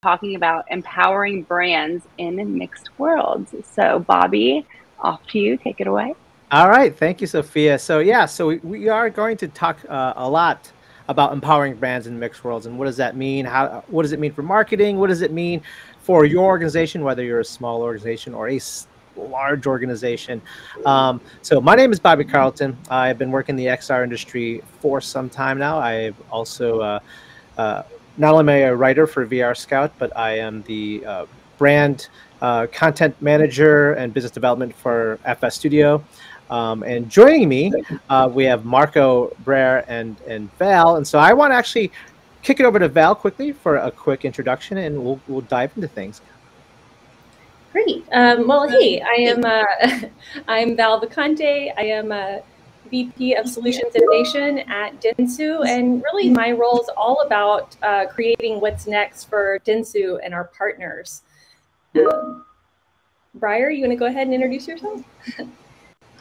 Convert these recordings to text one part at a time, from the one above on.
talking about empowering brands in mixed worlds. So Bobby, off to you. Take it away. All right. Thank you, Sophia. So yeah, so we are going to talk a lot about empowering brands in mixed worlds, and what does that mean? What does it mean for marketing? What does it mean for your organization, whether you're a small organization or a large organization? So my name is Bobby Carlton. I've been working in the XR industry for some time now. I've also not only am I a writer for VR Scout, but I am the brand content manager and business development for FS Studio. And joining me, we have Marco, Brer, and Val. And so I want to actually kick it over to Val quickly for a quick introduction, and we'll dive into things. Great. Well, hey, I'm Val Vicante. I am a VP of Solutions Innovation at Dentsu, and really my role is all about creating what's next for Dentsu and our partners. Briar, you want to go ahead and introduce yourself?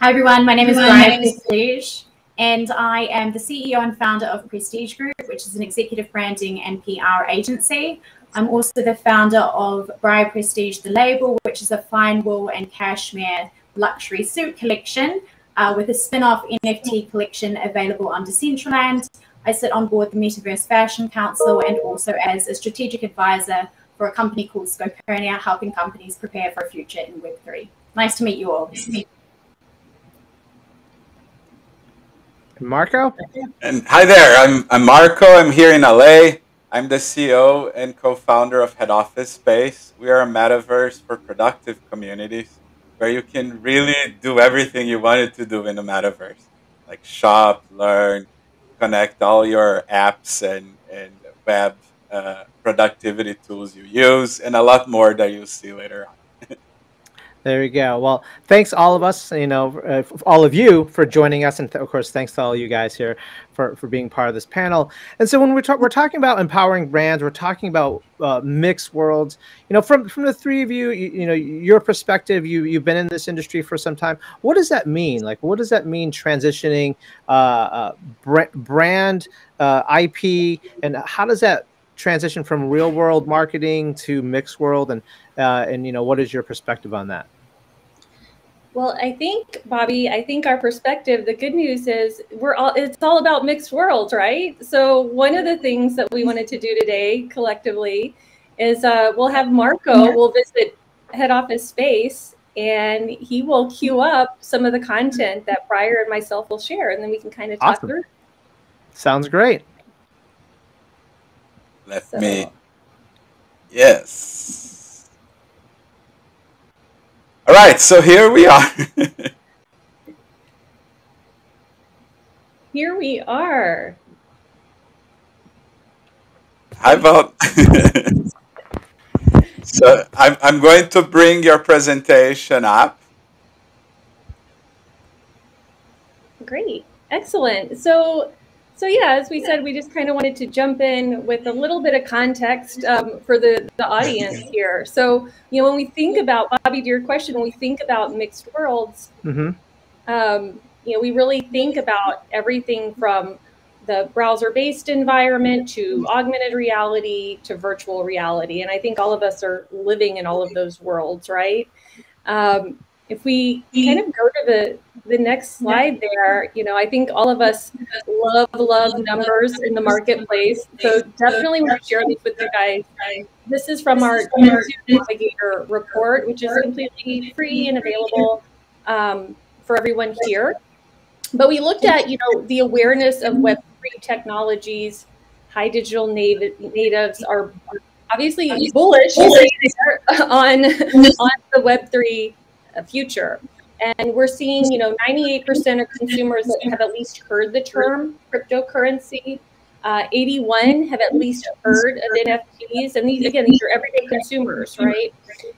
Hi everyone, my name is Briar Prestige, and I am the CEO and founder of Prestige Group, which is an executive branding and PR agency. I'm also the founder of Briar Prestige, the label, which is a fine wool and cashmere luxury suit collection with a spin-off NFT collection available on Decentraland. I sit on board the Metaverse Fashion Council and also as a strategic advisor for a company called Scopernia, helping companies prepare for a future in Web3. Nice to meet you all. Marco? And hi there, I'm Marco. I'm here in LA. I'm the CEO and co-founder of Head Office Space. We are a metaverse for productive communities where you can really do everything you wanted to do in the metaverse, like shop, learn, connect all your apps and web productivity tools you use, and a lot more that you'll see later on. There we go. Well, thanks all of us, all of you for joining us. And of course, thanks to all you guys here for being part of this panel. And so when we're talking about empowering brands, we're talking about mixed worlds, from the three of you, your perspective, you've been in this industry for some time. What does that mean? Like, what does that mean transitioning brand IP, and how does that transition from real world marketing to mixed world? And what is your perspective on that? Well, I think, Bobby, our perspective, the good news is it's all about mixed worlds, right? So one of the things that we wanted to do today collectively is we'll have Marco, we'll visit Head Office Space, and he will queue up some of the content that Briar and myself will share, and then we can kind of talk through. Sounds great. Yes. All right, so here we are. Here we are. How about so I'm going to bring your presentation up. Great, excellent. So yeah, as we said, we just kind of wanted to jump in with a little bit of context for the audience here. So, when we think about, Bobby, to your question, when we think about mixed worlds, we really think about everything from the browser-based environment to augmented reality to virtual reality. And I think all of us are living in all of those worlds, right? If we kind of go to the next slide there, I think all of us love numbers in the marketplace. So definitely want to share this with you guys. This is from our Navigator report, which is completely free and available for everyone here. But we looked at, the awareness of Web3 technologies. High digital natives are obviously bullish on the Web3 future. And we're seeing, 98% of consumers have at least heard the term cryptocurrency. 81 have at least heard of NFTs. And these are everyday consumers, right?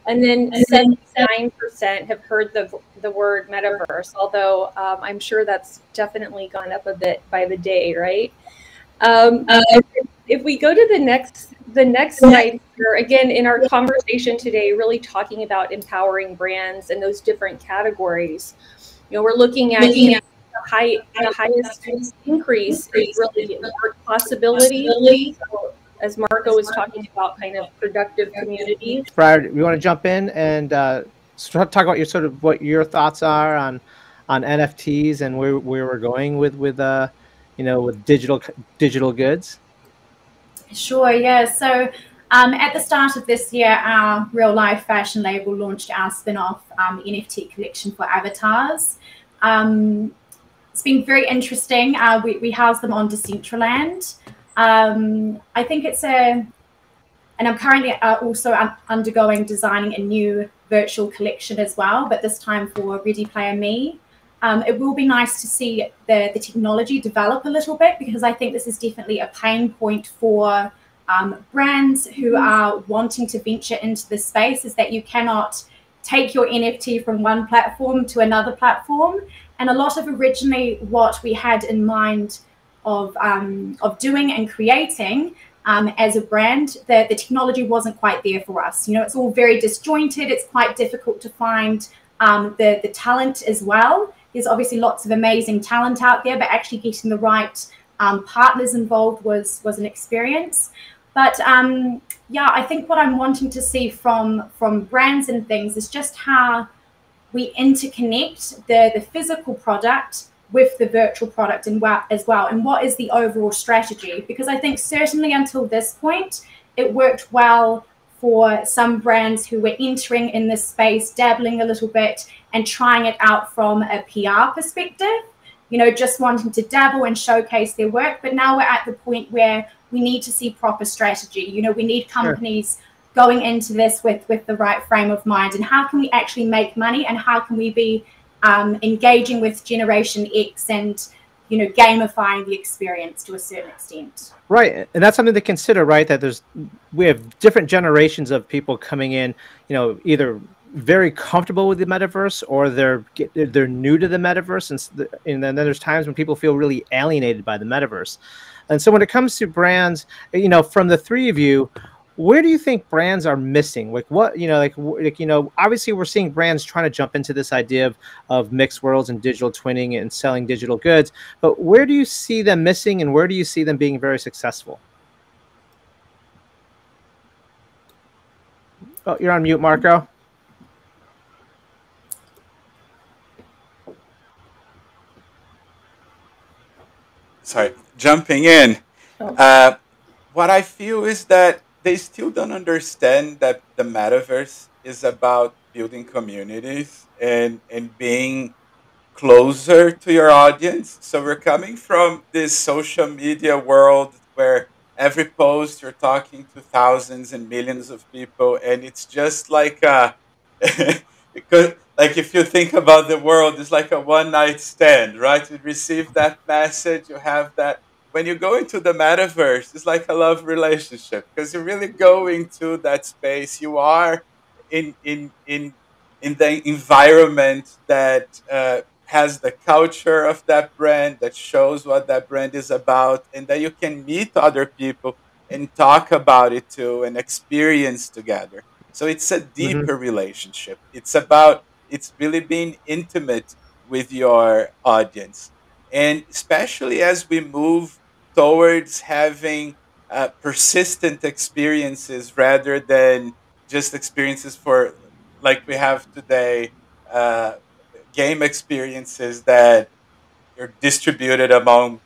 And then 79% have heard the word metaverse, although I'm sure that's definitely gone up a bit by the day, right? If we go to the next slide here, again, in our conversation today, really talking about empowering brands and those different categories. We're looking at the highest increase is really work possibility. So as Marco was talking about, kind of productive communities. Briar, you want to jump in and talk about your sort of what your thoughts are on NFTs and where we're going with you know, with digital goods? Sure, yeah. So at the start of this year, our Real Life fashion label launched our spin-off NFT collection for avatars. It's been very interesting. We house them on Decentraland. I think it's and I'm currently also undergoing designing a new virtual collection as well, but this time for Ready Player Me. It will be nice to see the technology develop a little bit, because I think this is definitely a pain point for brands who are wanting to venture into this space, is that you cannot take your NFT from one platform to another platform. And a lot of originally what we had in mind of doing and creating as a brand, the technology wasn't quite there for us. You know, it's all very disjointed. It's quite difficult to find the talent as well. There's obviously lots of amazing talent out there, but actually getting the right partners involved was an experience. But yeah, I think what I'm wanting to see from brands and things is just how we interconnect the physical product with the virtual product as well, and what is the overall strategy. Because I think certainly until this point, it worked well for some brands who were entering in this space, dabbling a little bit and trying it out from a PR perspective, you know, just wanting to dabble and showcase their work. But now we're at the point where we need to see proper strategy. You know, we need companies going into this with the right frame of mind, and how can we actually make money, and how can we be engaging with Generation X and, you know, gamifying the experience to a certain extent. Right, and that's something to consider, right? That we have different generations of people coming in, you know, either very comfortable with the metaverse, or they're new to the metaverse, and then there's times when people feel really alienated by the metaverse. And so when it comes to brands, you know, from the three of you, where do you think brands are missing? Like what, you know, like, you know, obviously we're seeing brands trying to jump into this idea of mixed worlds and digital twinning and selling digital goods, but where do you see them missing, and where do you see them being very successful? Oh, you're on mute, Marco. Sorry, jumping in. What I feel is that they still don't understand that the metaverse is about building communities and being closer to your audience. So we're coming from this social media world where every post you're talking to thousands and millions of people, and it's just like because, like, if you think about the world, it's like a one night stand, right? You receive that message, you have that. When you go into the metaverse, it's like a love relationship, because you really go into that space. You are in the environment that has the culture of that brand, that shows what that brand is about, and that you can meet other people and talk about it too and experience together. So it's a deeper relationship. It's really being intimate with your audience. And especially as we move towards having persistent experiences rather than just experiences for, like we have today, uh, game experiences that are distributed among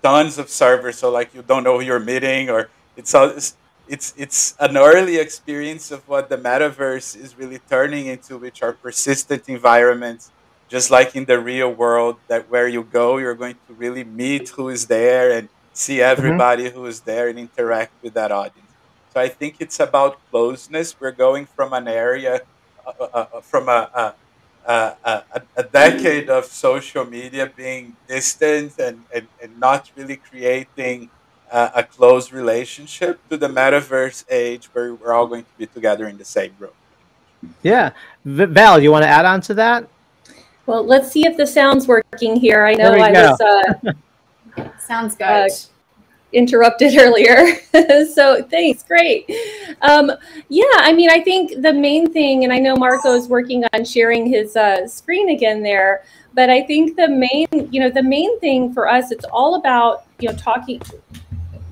tons of servers, so like you don't know who you're meeting, or it's an early experience of what the metaverse is really turning into, which are persistent environments, just like in the real world, that where you go, you're going to really meet who is there and see everybody who is there and interact with that audience. So I think it's about closeness. We're going from an area from a decade of social media being distant and not really creating a close relationship, to the metaverse age where we're all going to be together in the same room, pretty much. Yeah. Val, you want to add on to that? Well, let's see if the sound's working here. I know I was sounds good. Interrupted earlier. So thanks. Great. Yeah, I mean, I think the main thing, and I know Marco is working on sharing his screen again there, but I think the main thing for us, it's all about, talking.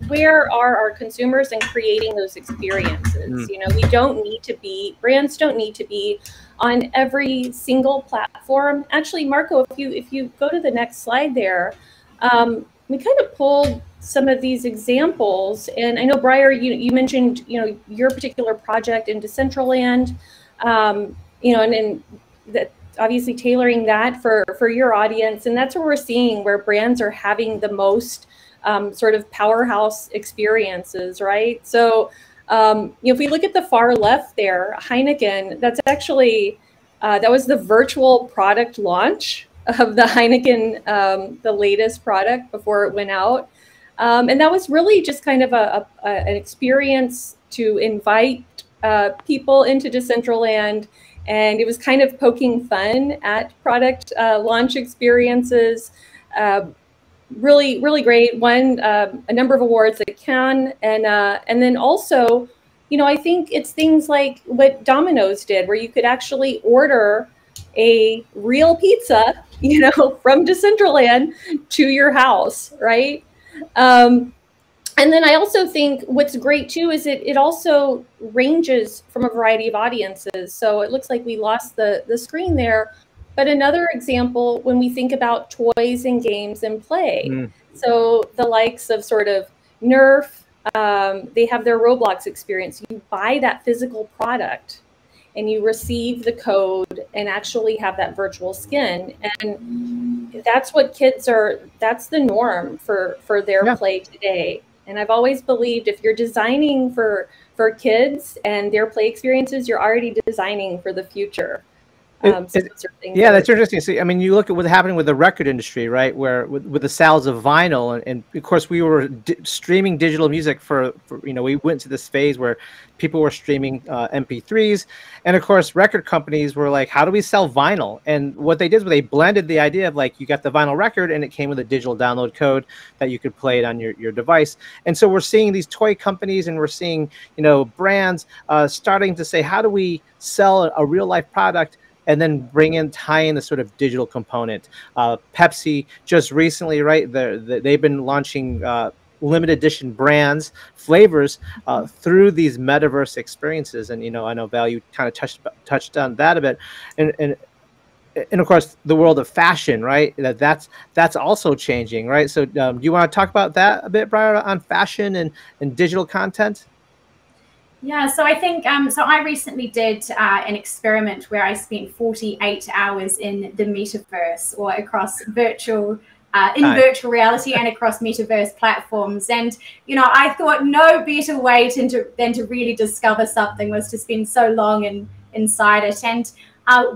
where are our consumers and creating those experiences? You know, brands don't need to be on every single platform. Actually, Marco, if you go to the next slide there, we kind of pulled some of these examples, and I know Briar, you mentioned, you know, your particular project in Decentraland, you know, and that obviously tailoring that for your audience, and that's where we're seeing where brands are having the most sort of powerhouse experiences, right? So, you know, if we look at the far left there, Heineken, that's actually that was the virtual product launch of the Heineken, the latest product before it went out. And that was really just kind of an experience to invite people into Decentraland. And it was kind of poking fun at product launch experiences. Really, really great. Won a number of awards at Cannes. And then also, you know, I think it's things like what Domino's did, where you could actually order a real pizza, you know, from Decentraland to your house, right? And then I also think what's great too is it also ranges from a variety of audiences. So it looks like we lost the screen there. But another example, when we think about toys and games and play, so the likes of sort of Nerf, they have their Roblox experience. You buy that physical product and you receive the code and actually have that virtual skin. And that's what that's the norm for their play today. And I've always believed if you're designing for kids and their play experiences, you're already designing for the future. That's interesting. See, I mean, you look at what's happening with the record industry, right? Where with the sales of vinyl, and of course we were streaming digital music for, you know, we went to this phase where people were streaming MP3s, and of course record companies were like, how do we sell vinyl? And what they did was they blended the idea of like, you got the vinyl record and it came with a digital download code that you could play it on your device. And so we're seeing these toy companies and we're seeing, you know, brands starting to say, how do we sell a real life product and then tie in the sort of digital component. Pepsi just recently, right? They've been launching limited edition brands, flavors through these metaverse experiences. And, you know, I know Val, you kind of touched on that a bit. And of course, the world of fashion, right? That's also changing, right? So do you want to talk about that a bit, Brian, on fashion and digital content? Yeah, so I think, so I recently did an experiment where I spent 48 hours in the Metaverse, or across virtual reality and across Metaverse platforms. And, you know, I thought no better way than to really discover something was to spend so long inside it. And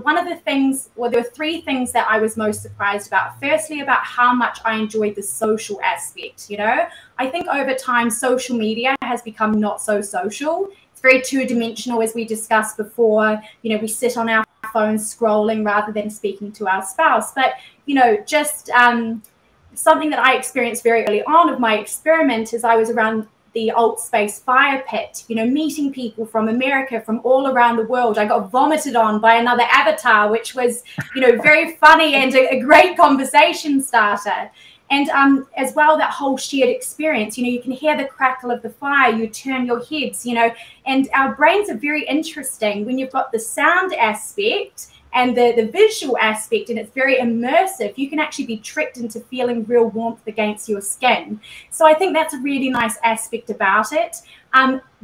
one of the things, well, there were three things that I was most surprised about. Firstly, about how much I enjoyed the social aspect. You know, I think over time, social media has become not so social. It's very two-dimensional, as we discussed before. You know, we sit on our phones scrolling rather than speaking to our spouse. But, you know, just something that I experienced very early on of my experiment is I was around the Alt Space Fire Pit, you know, meeting people from America, from all around the world. I got vomited on by another avatar, which was, you know, very funny and a great conversation starter. And as well, that whole shared experience, you know, you can hear the crackle of the fire, you turn your heads, you know, and our brains are very interesting when you've got the sound aspect and the visual aspect, and it's very immersive. You can actually be tricked into feeling real warmth against your skin. So I think that's a really nice aspect about it.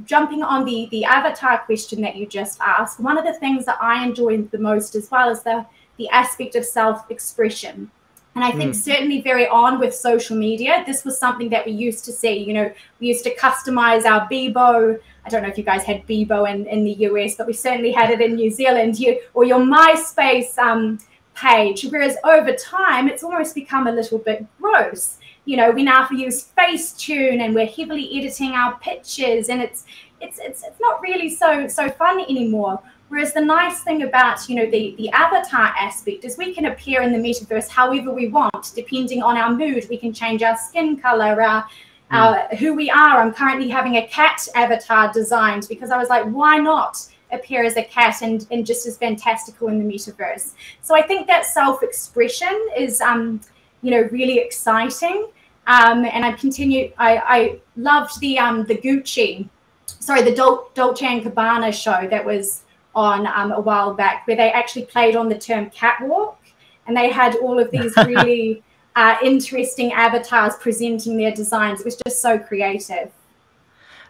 Jumping on the avatar question that you just asked, one of the things that I enjoy the most as well is the aspect of self-expression. And I think certainly very on with social media, this was something that we used to see. You know, we used to customize our Bebo. I don't know if you guys had Bebo in the US, but we certainly had it in New Zealand, or your MySpace page. Whereas over time, it's almost become a little bit gross. You know, we now use Facetune and we're heavily editing our pictures, and it's not really so fun anymore. Whereas the nice thing about, you know, the avatar aspect is we can appear in the metaverse however we want, depending on our mood. We can change our skin color, who we are. I'm currently having a cat avatar designed because I was like, why not appear as a cat and just as fantastical in the metaverse? So I think that self-expression is, you know, really exciting. And I loved the Dolce and Gabbana show that was on a while back, where they actually played on the term catwalk, and they had all of these really interesting avatars presenting their designs. It was just so creative.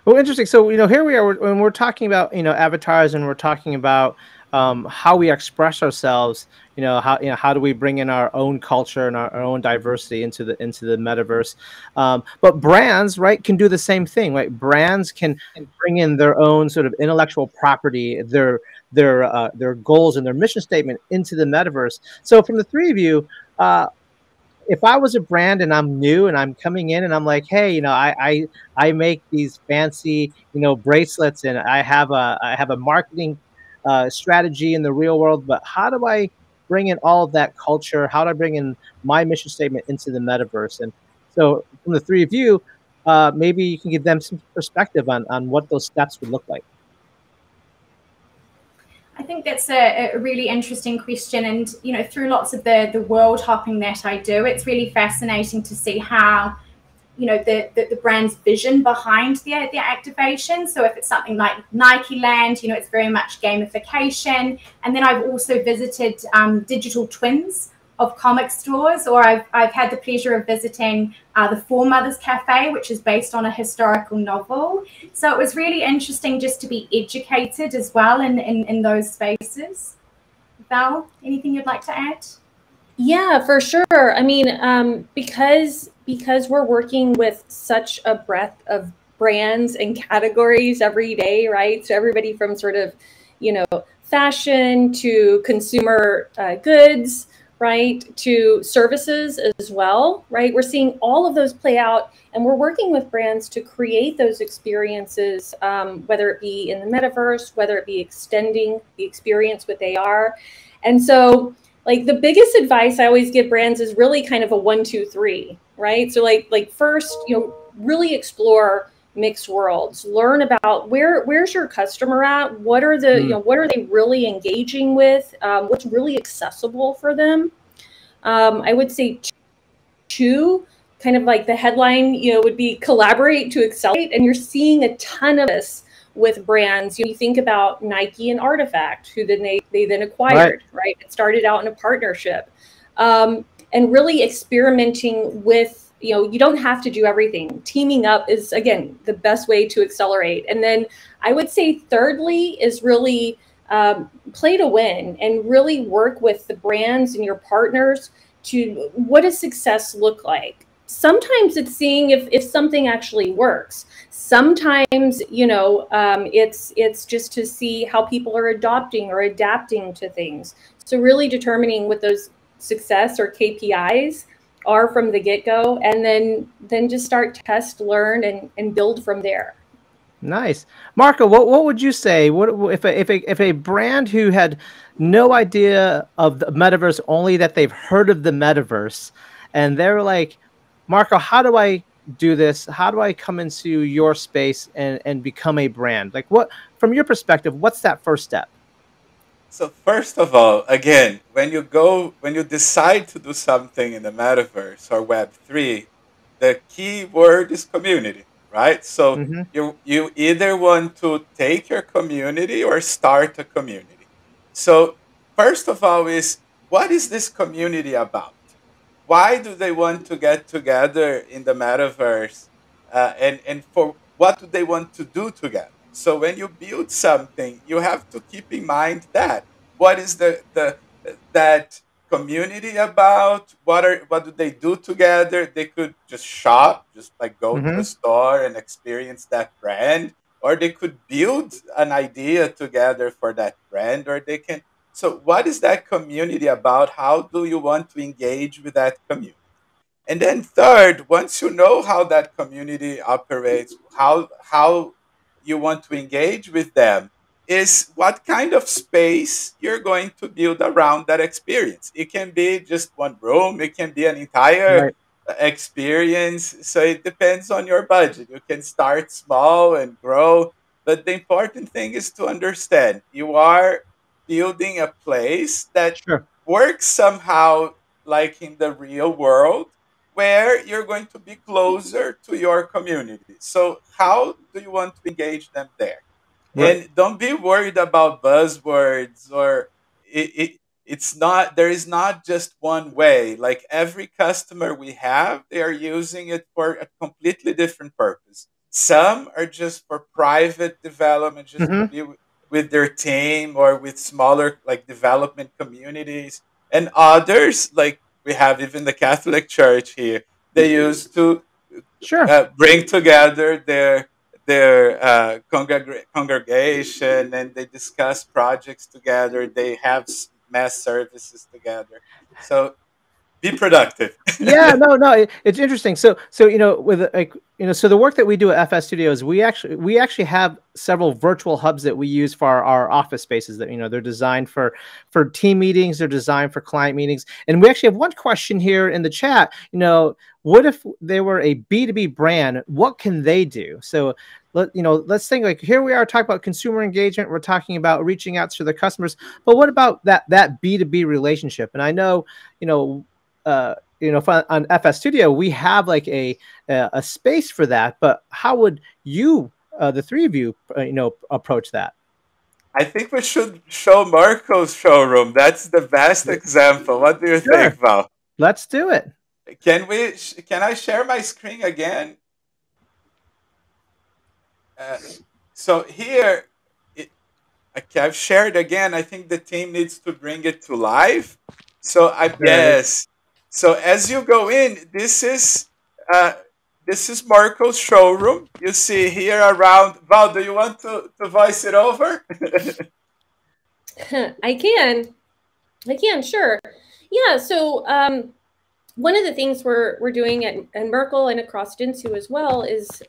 Well, interesting. So, here we are when we're talking about, avatars, and we're talking about how we express ourselves. How do we bring in our own culture and our own diversity into the metaverse? But brands, right, can do the same thing, right? Brands can bring in their own sort of intellectual property, their goals and their mission statement into the metaverse. So, from the three of you, if I was a brand and I'm new and I'm coming in and I'm like, hey, I make these fancy, bracelets, and I have a marketing strategy in the real world, but how do I bring in all of that culture? How do I bring in my mission statement into the metaverse? And so, from the three of you, maybe you can give them some perspective on what those steps would look like. I think that's a really interesting question. And, through lots of the world hopping that I do, it's really fascinating to see how, the brand's vision behind the activation. So if it's something like Nike Land, it's very much gamification. And then I've also visited digital twins of comic stores, or I've had the pleasure of visiting the Four Mothers Cafe, which is based on a historical novel. So it was really interesting just to be educated as well in those spaces. Val, anything you'd like to add? Yeah, for sure. I mean, because we're working with such a breadth of brands and categories every day, right? So everybody from sort of, fashion to consumer goods, right, to services as well, right? We're seeing all of those play out, and we're working with brands to create those experiences, whether it be in the metaverse, whether it be extending the experience with AR. And so, like, the biggest advice I always give brands is really kind of a 1, 2, 3, right? So like first, really explore mixed worlds, learn about where's your customer at, what are the what are they really engaging with, what's really accessible for them. I would say 2, kind of like the headline would be collaborate to accelerate, and you're seeing a ton of this with brands. You think about Nike and Artifact, who then they then acquired, right? It started out in a partnership, and really experimenting with, you don't have to do everything. Teaming up is, again, the best way to accelerate. And then I would say thirdly is really play to win, and really work with the brands and your partners to, what does success look like? Sometimes it's seeing if something actually works. Sometimes, it's just to see how people are adopting or adapting to things. So really determining what those success or KPIs are from the get-go, and then just start, test, learn, and build from there. Nice. Marco, what would you say? What if a brand who had no idea of the metaverse, only that they've heard of the metaverse, and they're like, Marco, how do I do this? How do I come into your space and become a brand? Like, what, from your perspective, what's that first step? So first of all, again, when you decide to do something in the metaverse or Web3, the key word is community, right? So you either want to take your community or start a community. So first of all is, what is this community about? Why do they want to get together in the metaverse, and for what do they want to do together? So when you build something, you have to keep in mind that what is that community about? What do they do together? They could just shop, just like go to a store and experience that brand, or they could build an idea together for that brand, or they can. So what is that community about? How do you want to engage with that community? And then third, once you know how that community operates, how you want to engage with them, is what kind of space you're going to build around that experience. It can be just one room, it can be an entire experience. So it depends on your budget. You can start small and grow, but the important thing is to understand you are building a place that works somehow like in the real world, where you're going to be closer to your community. So how do you want to engage them there? Right. And don't be worried about buzzwords or it's not, there is not just one way. Like every customer we have, they are using it for a completely different purpose. Some are just for private development, just to Mm-hmm. be with their team or with smaller like development communities. And others, like we have even the Catholic Church here, they used to Sure. bring together their congregation, and they discuss projects together. They have mass services together. So be productive. Yeah, no, it's interesting. So with like so the work that we do at FS Studios, we actually have several virtual hubs that we use for our office spaces. That they're designed for team meetings, they're designed for client meetings, and we actually have one question here in the chat. What if they were a B2B brand? What can they do? So let's think like here we are talking about consumer engagement. We're talking about reaching out to the customers, but what about that B2B relationship? And I know on FS Studio, we have like a space for that. But how would you, the three of you, approach that? I think we should show Marco's showroom. That's the best example. What do you Sure, think, Val? let's do it. Can I share my screen again? Uh, so here, okay, I've shared again. I think the team needs to bring it to life. So I There it is. yes. So as you go in, uh, this is Marco's showroom. You see here around. Val, do you want to voice it over? I can, sure. Yeah. So one of the things we're doing at Merkle and across Dentsu as well is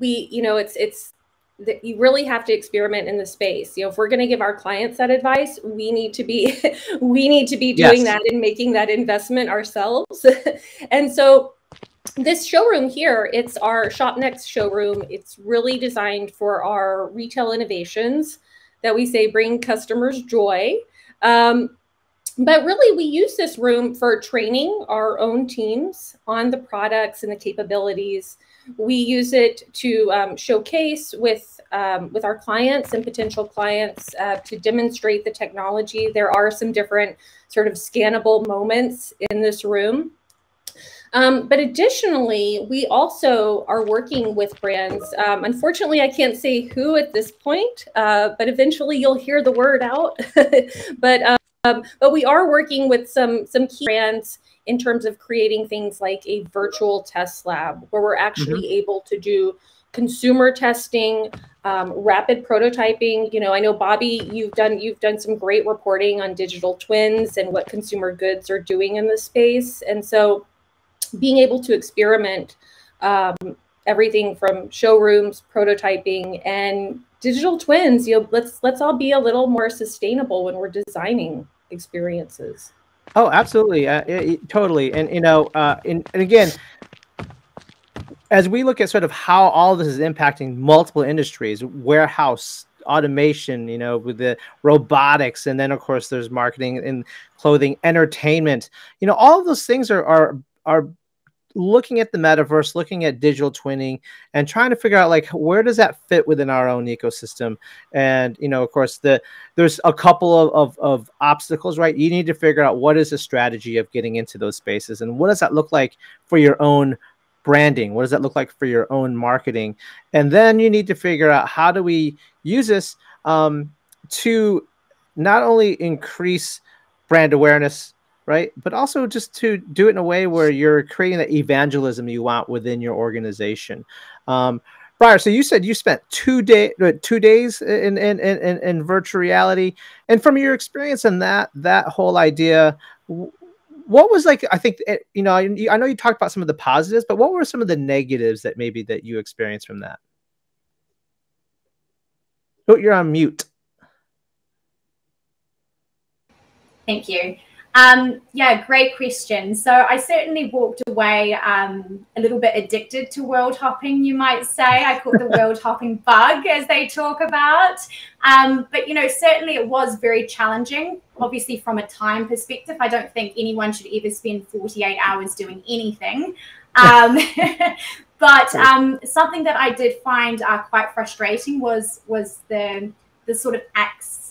it's that you really have to experiment in the space. If we're going to give our clients that advice, we need to be doing that and making that investment ourselves. And so this showroom here, it's our Shop Next showroom. It's really designed for our retail innovations that we say bring customers joy. But really, we use this room for training our own teams on the products and the capabilities. We use it to showcase with our clients and potential clients to demonstrate the technology. There are some different sort of scannable moments in this room. But additionally, we also are working with brands. Unfortunately, I can't say who at this point, but eventually you'll hear the word out. But we are working with some key brands in terms of creating things like a virtual test lab where we're actually able to do consumer testing, rapid prototyping. I know Bobby, you've done some great reporting on digital twins and what consumer goods are doing in this space, and so being able to experiment everything from showrooms, prototyping, and digital twins. Let's all be a little more sustainable when we're designing experiences. Oh, absolutely, totally. And and again, as we look at sort of how all this is impacting multiple industries, warehouse automation, with the robotics, and then of course there's marketing and clothing, entertainment. All of those things are looking at the metaverse, looking at digital twinning, and trying to figure out like where does that fit within our own ecosystem. And of course there's a couple of obstacles, right? You need to figure out what is the strategy of getting into those spaces, and what does that look like for your own branding? What does that look like for your own marketing? And then you need to figure out how do we use this to not only increase brand awareness, right, but also just to do it in a way where you're creating that evangelism you want within your organization. Briar, so you said you spent 2 days in virtual reality, and from your experience in that whole idea, what was like? I think I know you talked about some of the positives, but what were some of the negatives that you experienced from that? Oh, you're on mute. Thank you. Yeah, great question. So I certainly walked away a little bit addicted to world hopping, you might say. I caught the world hopping bug, as they talk about. But, you know, certainly it was very challenging. Obviously, from a time perspective, I don't think anyone should ever spend 48 hours doing anything. But something that I did find quite frustrating was the sort of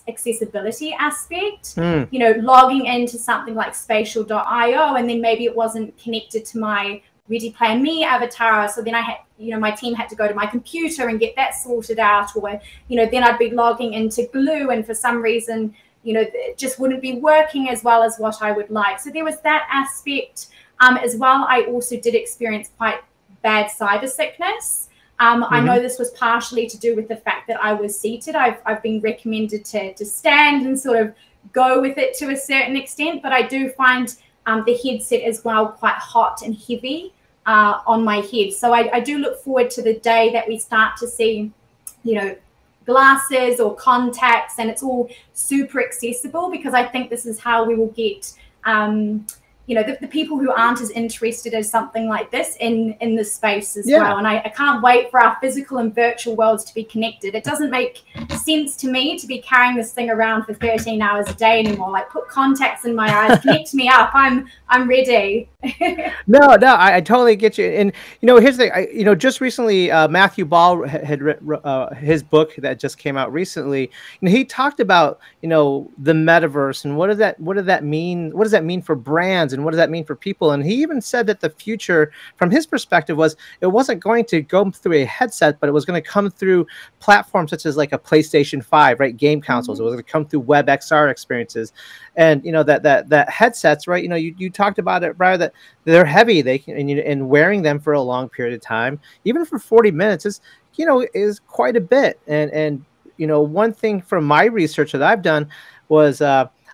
accessibility aspect. You know, logging into something like spatial.io, and then maybe it wasn't connected to my Ready Plan Me avatar. So then I had, you know, my team had to go to my computer and get that sorted out, or, you know, then I'd be logging into Glue, and for some reason, you know, it just wouldn't be working as well as what I would like. So there was that aspect as well. I also did experience quite bad cyber sickness. I know this was partially to do with the fact that I was seated. I've been recommended to stand and sort of go with it to a certain extent, but I do find the headset as well quite hot and heavy on my head. So I do look forward to the day that we start to see, you know, glasses or contacts, and it's all super accessible, because I think this is how we will get you know, the people who aren't as interested as something like this in the space as well. And I can't wait for our physical and virtual worlds to be connected. It doesn't make sense to me to be carrying this thing around for 13 hours a day anymore. Like, put contacts in my eyes, connect me up. I'm ready. No, I totally get you. And, you know, here's the thing. You know, just recently, Matthew Ball had written his book that just came out recently. And he talked about, you know, the metaverse and what does that mean? What does that mean for brands? And what does that mean for people? And he even said that the future, from his perspective, was it wasn't going to go through a headset, but it was going to come through platforms such as like a PlayStation 5, right? Game consoles. It was going to come through WebXR experiences. And, you know, that headsets, right? You know, you talked about it, Brian, that they're heavy. They can, and wearing them for a long period of time, even for 40 minutes is, you know, is quite a bit. And, you know, one thing from my research that I've done was,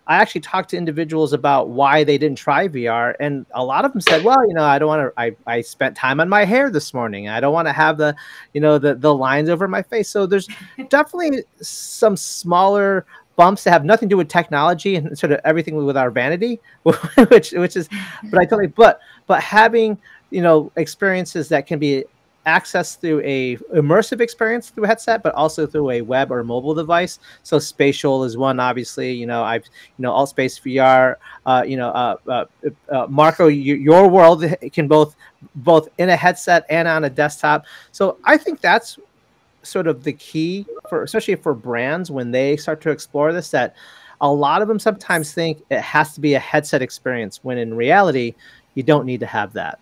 I actually talked to individuals about why they didn't try VR, and a lot of them said, well, you know, I don't want to, I spent time on my hair this morning. I don't want to have the, you know, the lines over my face. So there's definitely some smaller bumps that have nothing to do with technology and sort of everything with our vanity, which is, but I totally, but having, you know, experiences that can be access through a immersive experience through a headset, but also through a web or mobile device. So spatial is one, obviously. You know, All Space VR. Marco, your world can both in a headset and on a desktop. So I think that's sort of the key for, especially for brands when they start to explore this. That a lot of them sometimes think it has to be a headset experience, when in reality, you don't need to have that.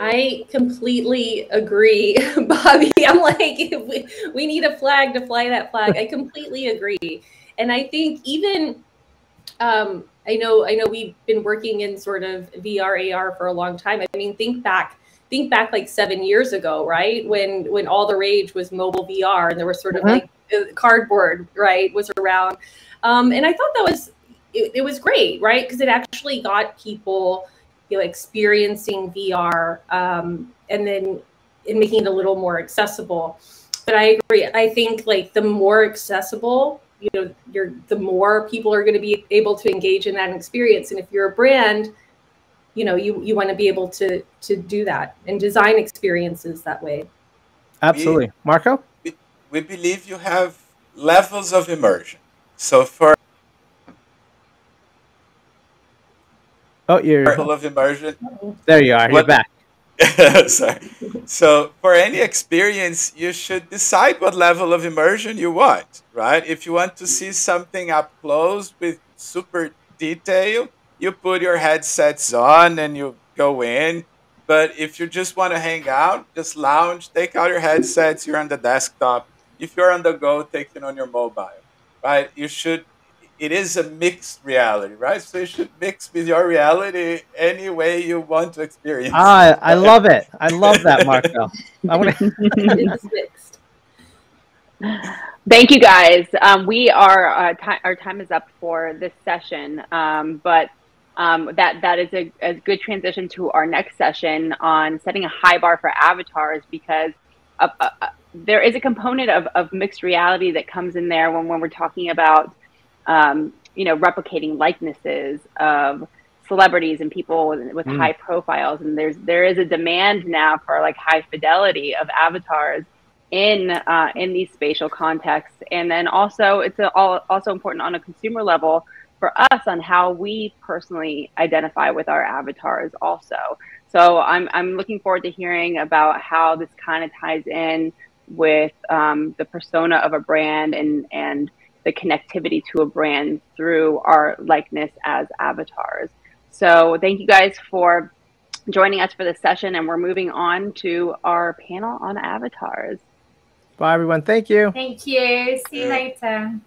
I completely agree, Bobby. I'm like, we need a flag to fly that flag. I completely agree. And I think even, I know we've been working in sort of VR, AR for a long time. I mean, think back like 7 years ago, right? When all the rage was mobile VR, and there was sort of like cardboard, right, was around. And I thought it was great, right? Because it actually got people, you know, experiencing VR, and then making it a little more accessible. But I agree. I think like the more accessible, you know, the more people are going to be able to engage in that experience. And if you're a brand, you know, you want to be able to do that and design experiences that way. Absolutely. Marco? We believe you have levels of immersion. So for level of immersion. There you are. You're back. Sorry. So for any experience, you should decide what level of immersion you want, right? If you want to see something up close with super detail, you put your headsets on and you go in. But if you just want to hang out, just lounge, take out your headsets, you're on the desktop. If you're on the go, take it on your mobile, right? It is a mixed reality, right? So you should mix with your reality any way you want to experience. I love it. I love that, Marco. It's mixed. Thank you, guys. We are our time is up for this session, but that is a good transition to our next session on setting a high bar for avatars, because there is a component of mixed reality that comes in there when we're talking about replicating likenesses of celebrities and people with high profiles, and there is a demand now for like high fidelity of avatars in these spatial contexts. And then also it's also important on a consumer level for us on how we personally identify with our avatars also. So I'm looking forward to hearing about how this kind of ties in with the persona of a brand and the connectivity to a brand through our likeness as avatars. So thank you guys for joining us for this session, and we're moving on to our panel on avatars. Bye, everyone. Thank you. Thank you. See you later.